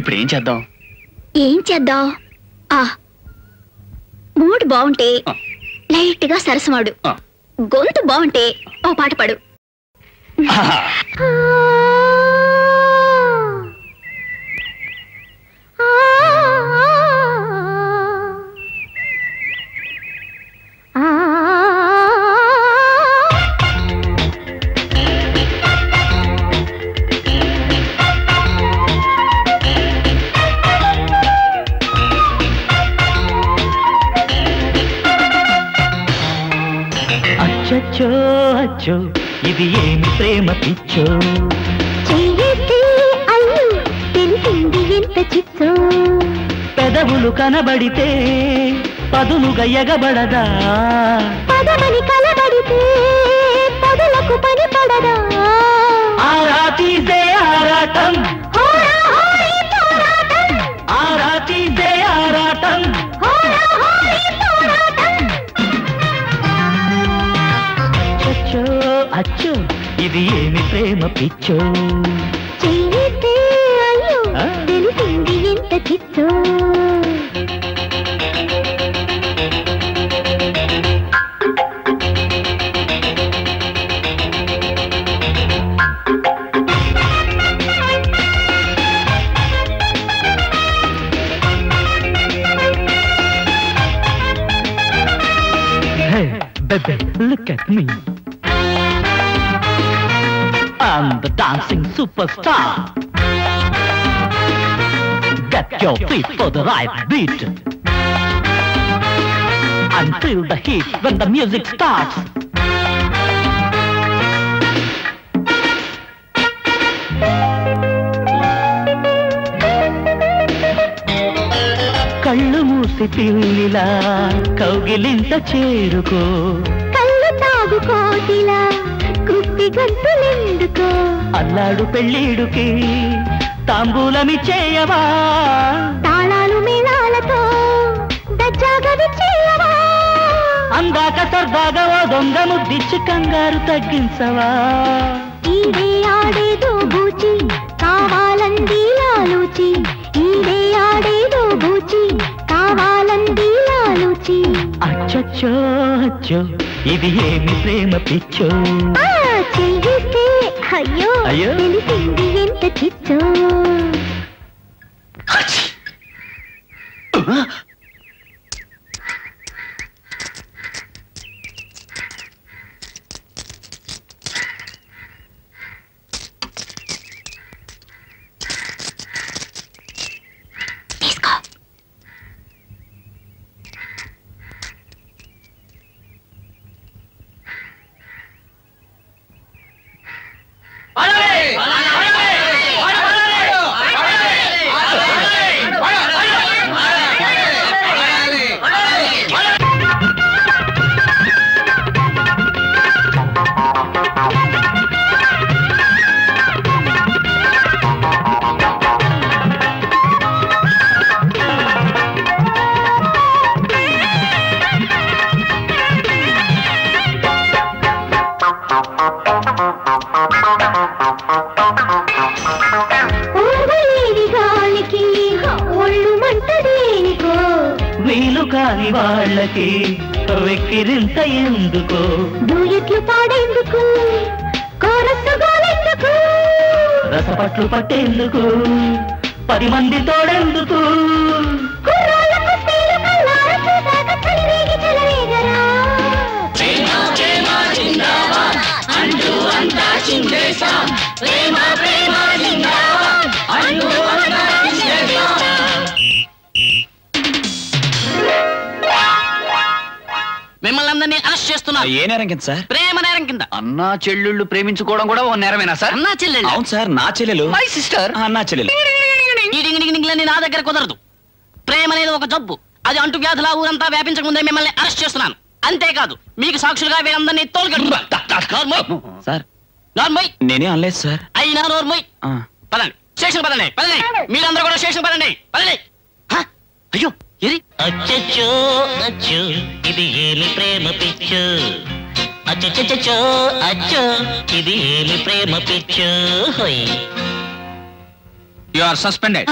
ఇప్పుడు ఏం చేద్దాం? మూడ్ బాగుంటే లైట్ గా సరసమాడు, గొంతు బాగుంటే ఓ పాట పాడు. అచ్చో అచ్చో ఇది ఏమి ప్రేమ పిచ్చో, అల్లు తెలిసింది ఎంత చిచ్చో, పెదవులు కనబడితే పదులుగా ఎగబడదా, పదమని కలబడితే పదులకు పని పడదా, ఆరా తీసే ఆరాటం, ఆరా తీసే ఆరాటం, అచ్చో ఇది ఏమి ప్రేమ పిచ్చో, చెయ్యితే అయ్యో తెలిసింది ఎంత చిచ్చో. Hey baby, look at me. I'm the dancing superstar. Get your feet for the right beat and feel the heat when the music starts. కళ్ళు మూసి పిల్లిలా కౌగిలింత చేరుకో, కళ్ళు తాగు కోటిలా కుప్పి గంతులెందుకో, అల్లాడు పెళ్ళిడుకి తాంబూలమి చేయవా, తాళాలు మేళాలతో దజ్జాగవి చేయవా, అందాక సరదాగా ఓ దొంగ ముద్దిచ్చి కంగారు తగ్గించవా, ఈడే ఆడేదో బూచి కావాలంది లాలూచి, ఈడే ఆడేదో బూచి కావాలంది లాలూచి. అచ్చో అచ్చో ఇది ఏమి ప్రేమ పిచ్చో, చెయ్యితే అయ్యో తెలిసింది ఎంత చిచ్చో. వీలు కాని వాళ్ళకి వెక్కిరింత ఎందుకో, దూయట్లు పాడేందుకు కోరస్సు గోలెందుకు, రసపట్లు పట్టేందుకు 10 మంది తోడెందుకు, మిమ్మల్ని అందరినీ అరెస్ట్ చేస్తున్నారు. ఏ నేరం కింద సార్? ప్రేమ నేరం కింద. అన్నా చెల్లెళ్ళు ప్రేమించుకోవడం కూడా ఓ నేరమేనా సార్? అన్నా చెల్లెళ్ళు? అవును సార్, నా చెల్లెలు, మై సిస్టర్. అన్నా చెల్లెలు నా దగ్గర కుదరదు. ప్రేమ అనేది ఒక జబ్బు, అది అంటు వ్యాధుల ఊరంతా వ్యాపించకముందే మిమ్మల్ని అరెస్ట్ చేస్తున్నాను. అంతేకాదు మీకు సాక్షులుగా వీరందరినీ తోలుగట్టు. సార్ నేనే అనలేదు సార్. అయినా నోర్మోయ్. పదండి స్టేషన్, పదండి పదండి, మీరందరూ కూడా స్టేషన్ పదండి పదండి. అయ్యో ఇది అచ్చో అచ్చో ఇది ఏమి ప్రేమ పిచ్చో, అచ్చో అచ్చో ఇది ఏమి ప్రేమ పిచ్చో. You are suspended.